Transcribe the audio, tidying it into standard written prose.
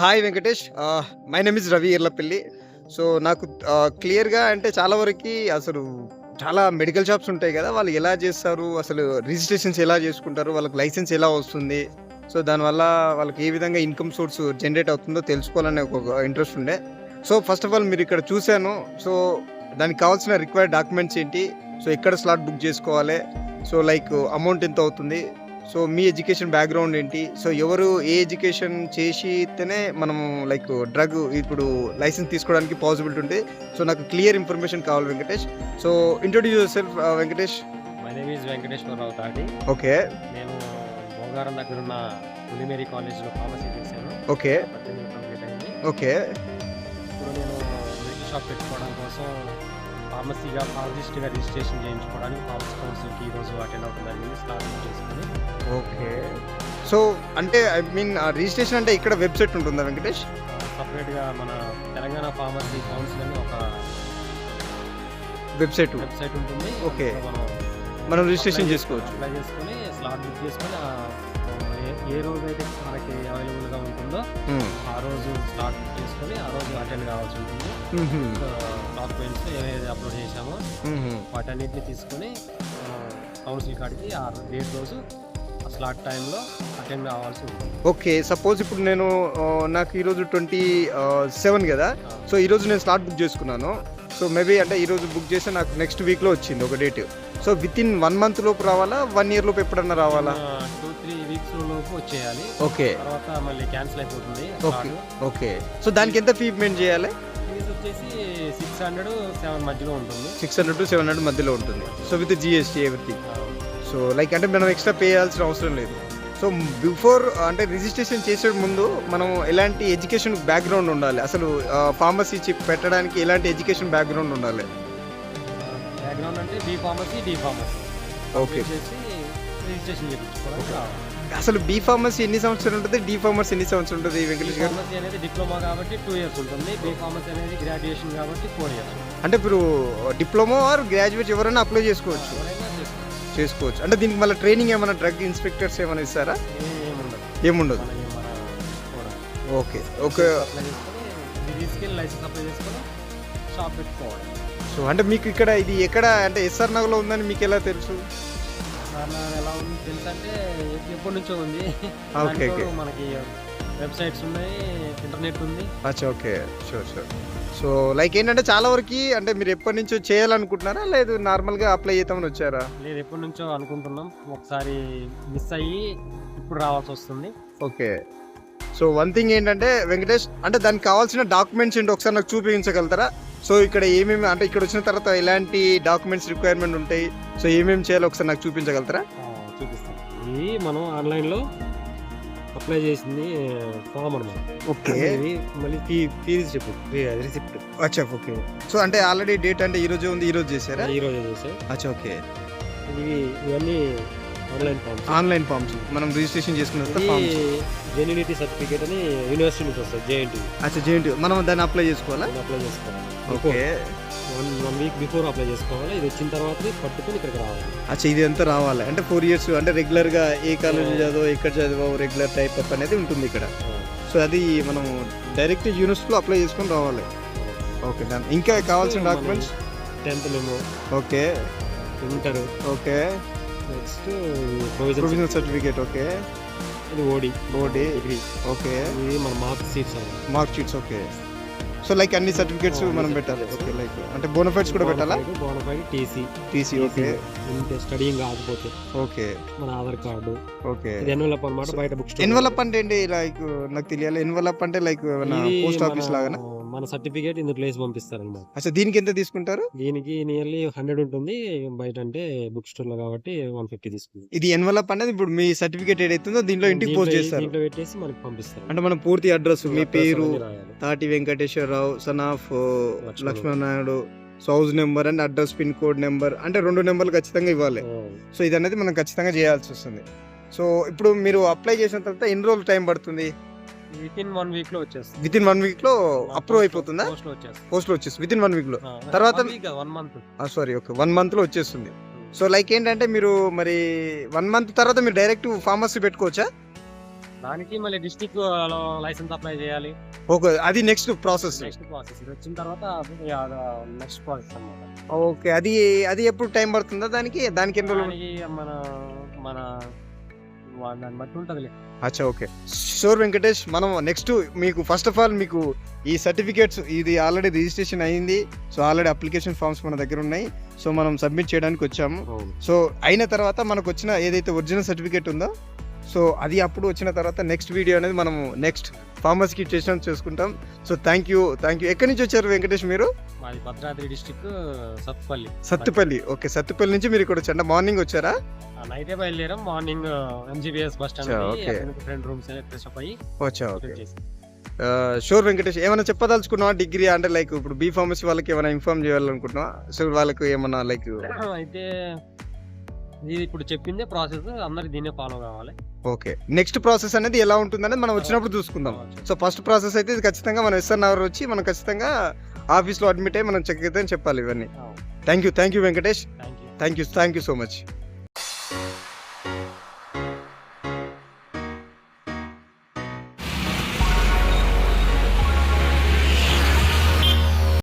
Hi Venkatesh. My name is Ravi Erlapalli. So నాకు క్లియర్‌గా అంటే చాలా వరకి అసలు చాలా మెడికల్ షాప్స్ ఉంటాయి గదా! వాళ్ళు ఎలా జేస్తారు? అసలు రిజిస్ట్రేషన్స్ ఎలా జేసుకుంటారు? వాళ్ళకి లైసెన్స్ ఎలా వస్తుంది? సో దానివల్ల వాళ్ళకి ఏ విధంగా ఇన్‌కమ్ సోర్స్ జనరేట్ అవుతుందో తెలుసుకోవాలనే ఒక ఇంట్రెస్ట్ ఉండే. సో ఫస్ట్ ఆఫ్ ఆల్ మీరిక్కడ చూసాను. సో దానికి కావాల్సిన రిక్వైర్డ్ డాక్యుమెంట్స్ ఏంటి? సో ఎక్కడ స్లాట్ బుక్ జేసుకోవాలి? సో లైక్ అమౌంట్ ఎంత అవుతుంది? సో మీ ఎడ్యుకేషన్ బ్యాక్‌గ్రౌండ్ ఏంటి? సో ఎవరు ఏ ఎడ్యుకేషన్ చేషితేనే మనము లైక్ డ్రగ్ ఇప్పుడు లైసెన్స్ తీసుకోవడానికి పాసిబిలిటీ ఉంటది. సో నాకు క్లియర్ ఇన్ఫర్మేషన్ కావాలి Venkatesh. So introduce yourself Venkatesh. My name is Venkateswara Rao Thati. Okay. నేను భోగారం దగ్గరున్న పులిమేరీ కాలేజ్‌లో ఫార్మసీ చేశాను. ఓకే. 18 కంప్లీట్ అయింది. ఓకే. ఇప్పుడు నేను మెడికల్ షాప్ పెట్టుకోవడం కోసం ఫార్మసిస్ట్‌గా రిజిస్ట్రేషన్ చేయించుకోవడానికి ఫార్మసీ కౌన్సిల్‌కి ఈరోజు అటెండ్ అవ్వడం జరిగింది. స్లాట్ బుక్ చేసుకొని. ఓకే. సో అంటే ఐ మీన్ రిజిస్ట్రేషన్ అంటే ఇక్కడ వెబ్‌సైట్ ఉంటుందా వెంకటేష్? సెపరేట్‌గా మన తెలంగాణ ఫార్మసీ కౌన్సిల్ అని ఒక వెబ్‌సైట్ ఉంటుంది. ఓకే. అందులో మనం రిజిస్ట్రేషన్ చేసుకోవచ్చు. అప్లై చేసుకొని స్లాట్ బుక్ చేసుకొని ఏ రోజైతే మనకి అవైలబుల్‌గా ఉంటుందో ఆ రోజు స్లాట్ బుక్ చేసుకొని ఆ రోజు అటెండ్ కావాల్సి ఉంటుంది. హుహు. డాక్యుమెంట్స్ ఏవైతే అప్లోడ్ చేశామో హుహు. వాటన్నిటిని తీసుకొని కౌన్సిల్ కాడికి ఆ డేట్ రోజు ఆ స్లాట్ టైంలో అటెండ్ అవ్వాల్సి ఉంటుంది. ఓకే. సపోజ్ ఇప్పుడు నేను నాకు ఈరోజు 27 గదా! సో ఈరోజు నేను స్లాట్ బుక్ చేసుకున్నాను. సో మేబీ అంటే ఈరోజు బుక్ చేస్తే నాకు నెక్స్ట్ వీక్‌లో వచ్చింది ఒక డేట్. సో వితిన్ 1 మంత్ లోపు రావాలా? 1 ఇయర్ లోపు ఎప్పుడన్నా రావాలా? 2-3 వీక్స్ లోపు వచ్చేయాలి. ఓకే. తర్వాత మళ్ళీ క్యాన్సిల్ అయిపోతుంది ఓకే. ఓకే. సో దానికి ఎంత ఫీ పేమెంట్ చేయాలి? ఫీజు వచ్చేసి 600-7 మధ్యలో ఉంటుంది. 600-700 మధ్యలో ఉంటుంది. So with GST everything. So like అంటే మనం ఎక్స్ట్రా పే చేయాల్సిన అవసరం లేదు. సో బిఫోర్ అంటే రిజిస్ట్రేషన్ చేసే ముందు మనం ఎలాంటి ఎడ్యుకేషన్ బ్యాక్‌గ్రౌండ్ ఉండాలి? అసలు ఫార్మసీ పెట్టడానికి ఎలాంటి ఎడ్యుకేషన్ బ్యాక్‌గ్రౌండ్ ఉండాలి? బ్యాక్‌గ్రౌండ్ అంటే డి ఫార్మసీ ఓకే. చేసి రిజిస్ట్రేషన్ చేయించుకోవడానికి రావాలి. అసలు బి ఫార్మసీ ఎన్ని సంవత్సరాలు ఉంటది? డి ఫార్మసీ ఎన్ని సంవత్సరాలు ఉంటది వెంకటేష్ గారు? ఫార్మసీ అనేది డిప్లొమా కాబట్టి 2 ఇయర్స్ ఉంటుంది. బి ఫార్మసీ అనేది గ్రాడ్యుయేషన్ కాబట్టి 4 ఇయర్స్. అంటే ఇప్పుడు డిప్లొమా ఆర్ గ్రాడ్యుయేట్ ఎవరైనా అప్లై చేసుకోవచ్చు. ఎవరైనా చేసుకోవచ్చు. అంటే దీనికి మళ్ళీ ట్రైనింగ్ ఏమైనా డ్రగ్ ఇన్స్పెక్టర్స్ ఏమైనా ఇస్తారా? ఏముండదు. ఓకే. ఓకే. అప్లై చేసుకొని తీసుకెళ్ళి లైసెన్స్ అప్లై చేసుకొని షాప్ పెట్టుకోవాలి. సో అంటే మీకు ఇక్కడ ఇది ఎక్కడ అంటే ఎస్ఆర్ నగర్‌లో ఉందని మీకు ఎలా తెలుసు? సార్ ఎలా ఉంది తెలుసు అంటే ఎప్పటి నుంచో ఉంది. ఓకే. ఓకే. మనకి వెబ్సైట్స్ ఉన్నాయి, ఇంటర్నెట్ ఉంది. అచ్చా. ఓకే. షూర్. సో లైక్ ఏంటంటే చాలా వరకి అంటే మీరు ఎప్పటి నుంచో చేయాలనుకుంటున్నారా? లేదు నార్మల్‌గా అప్లై చేద్దామని వచ్చారా? లేదు ఎప్పటి నుంచో అనుకుంటున్నాం. ఒకసారి మిస్ అయ్యి ఇప్పుడు రావాల్సి వస్తుంది. ఓకే. సో వన్ థింగ్ ఏంటంటే వెంకటేష్ అంటే దానికి కావాల్సిన డాక్యుమెంట్స్ ఏంటో ఒకసారి నాకు చూపించగలుగుతారా? సో ఇక్కడ ఏమేమి అంటే ఇక్కడ వచ్చిన తర్వాత ఎలాంటి డాక్యుమెంట్స్ రిక్వైర్మెంట్ ఉంటాయి? సో ఏమేమి చేయాలో ఒకసారి నాకు చూపించగలుగుతారా? చూపిస్తాను. ఇది మనం ఆన్లైన్లో అప్లై చేసింది ఫామ్ అనమాట. ఓకే. ఇది మళ్ళీ ఫీజు చెప్పు రిసిప్ట్. అచ్చా. ఓకే. సో అంటే ఆల్రెడీ డేట్ అంటే ఈ రోజే ఉంది. ఈ రోజు చేశారా? ఈ రోజే చేసాం. అచ్చా. ఓకే. ఇవన్నీ ఆన్లైన్ ఫామ్స్ మనం రిజిస్ట్రేషన్ చేసుకున్న తర్వాత ఫామ్స్. జెన్యూనిటీ సర్టిఫికేట్ అని యూనివర్సిటీ నుంచి వస్తుంది, జేఎన్టీయూ. అచ్చా. జేఎన్టీయూ మనం దాన్ని అప్లై చేసుకోవాలా? అప్లై చేసుకోవాలి. ఓకే. 1 వీక్ బిఫోర్ అప్లై చేసుకోవాలి. ఇది వచ్చిన తర్వాత పట్టుకొని ఇక్కడికి రావాలి. అచ్చా. ఇది అంతా రావాలి అంటే 4 ఇయర్స్ అంటే రెగ్యులర్గా ఏ కాలేజ్ చదివో ఎక్కడ చదివావు రెగ్యులర్ టైప్ అప్ అనేది ఉంటుంది ఇక్కడ. సో అది మనం డైరెక్ట్ యూనివర్సిటీలో అప్లై చేసుకొని రావాలి. ఓకే. డన్. ఇంకా కావాల్సిన documents 10th memo. Okay. Inter. Okay. Next provisional certificate. Okay. ఇది ఓడి డిగ్రీ. ఓకే. ఇది మన mark sheets mark sheets. Okay. So like అన్ని సర్టిఫికేట్స్ మనం పెట్టాలి. ఓకే. లైక్ అంటే బోనఫైడ్స్ కూడా పెట్టాలా? Bonafide, TC. ఓకే. ఇంతే స్టడీయింగ్ కాకపోతే ఓకే. మన ఆధార్ కార్డు. ఓకే. ఇది ఎన్వలప్ అన్నమాట. బయట బుక్ స్టోర్. ఎన్వలప్ అంటే ఏంటి? లైక్ నాకు తెలియాలి. ఎన్వలప్ అంటే లైక్ పోస్ట్ ఆఫీస్ లాగానా? మన సర్టిఫికేట్ ఇందులో వేసి పంపిస్తారన్నమాట. అచ్చా. దీనికి ఎంత తీసుకుంటారు? దీనికి నియర్లీ 100 ఉంటుంది. బయట అంటే బుక్ స్టోర్ లో కాబట్టి 150 తీసుకుంది. ఇది ఎన్వలప్ అనేది ఇప్పుడు మీ సర్టిఫికేట్ ఏదైతుందో దీంట్లో ఇంటికి పోస్ట్ చేస్తారు. దీంట్లో పెట్టేసి మనకి పంపిస్తారు. అంటే మన పూర్తి అడ్రస్, మీ పేరు, రాయాలి. Thati Venkateswara Rao, son of Lakshmana Naidu, house number and address, pin code number అంటే 2 నెంబర్లు ఖచ్చితంగా ఇవ్వాలి. సో ఇది అనేది మనం ఖచ్చితంగా చేయాల్సి వస్తుంది. సో ఇప్పుడు మీరు అప్లై చేసిన తర్వాత ఎన్ని రోజులు టైం పడుతుంది? వితిన్ 1 వీక్ లో వచ్చేస్తుంది. వితిన్ 1 వీక్ లో అప్రూవ్ అయిపోతుందా? పోస్ట్ లో వచ్చేస్తుంది వితిన్ 1 వీక్ లో. తర్వాత 1 మంత్. సారీ. ఓకే. 1 మంత్ లో వచ్చేస్తుంది. సో లైక్ ఏంటంటే మీరు మరి 1 మంత్ తర్వాత మీరు డైరెక్ట్ ఫార్మసీ పెట్టుకోవచ్చా? దానికి మళ్ళీ డిస్టిక్ లైసెన్స్ అప్లై చేయాలి. ఓకే. అది నెక్స్ట్ ప్రాసెస్. నెక్స్ట్ ప్రాసెస్ ఇది వచ్చిన తర్వాత నెక్స్ట్ ప్రాసెస్ అన్నమాట. ఓకే. అది ఎప్పుడు టైం పడుతుందా దానికి? దానికి ఎన్ని రోజులు? దానికి మన మన దాన్ని బట్టి ఉంటుందిలే. అచ్చా, ఓకే. షూర్ వెంకటేష్, మనం నెక్స్ట్ మీకు ఫస్ట్ ఆఫ్ ఆల్ మీకు ఈ సర్టిఫికేట్స్ ఇది ఆల్రెడీ రిజిస్ట్రేషన్ అయింది. సో ఆల్రెడీ అప్లికేషన్ ఫామ్స్ మన దగ్గర ఉన్నాయి. సో మనం సబ్మిట్ చేయడానికి వచ్చాము. సో అయిన తర్వాత మనకు వచ్చిన ఏదైతే ఒరిజినల్ సర్టిఫికేట్ ఉందో సో అది అప్పుడు వచ్చిన తర్వాత నెక్స్ట్ వీడియో అనేది మనము నెక్స్ట్ ఫార్మర్స్కి చేసుకుంటాం. So thank you. ఎక్కడి నుంచి వచ్చారు వెంకటేష్ మీరు? మాది భద్రాద్రి డిస్టిక్ సత్తుపల్లి. సత్తుపల్లి. ఓకే. సత్తుపల్లి నుంచి మీరు ఇక్కడ వచ్చారా? మార్నింగ్ వచ్చారా? నైటే బయలుదేరాం. Morning MGBS bus stand okay. Friend rooms fresh up అయ్యి వచ్చా. ఓకే. షూర్ వెంకటేష్, ఏమైనా చెప్పదలుచుకున్నావా? డిగ్రీ అంటే లైక్ ఇప్పుడు బీ ఫార్మసీ వాళ్ళకి ఏమైనా ఇన్ఫార్మ్ చేయాలనుకుంటున్నావా? సో వాళ్ళకి ఏమన్నా లైక్ అయితే ఇది ఇప్పుడు చెప్పిందే ప్రాసెస్, అందరు దీన్నే ఫాలో కావాలి. ఓకే. నెక్స్ట్ ప్రాసెస్ అనేది ఎలా ఉంటుందనేది మనం వచ్చినప్పుడు చూసుకుందాం. సో ఫస్ట్ ప్రాసెస్ అయితే ఇది ఖచ్చితంగా మనం SR నగర్ వచ్చి మనం ఖచ్చితంగా ఆఫీస్లో అడ్మిట్ అయ్యి మనం చెక్ అయితే చెప్పాలి ఇవన్నీ. Thank you Venkatesh. Thank you so much.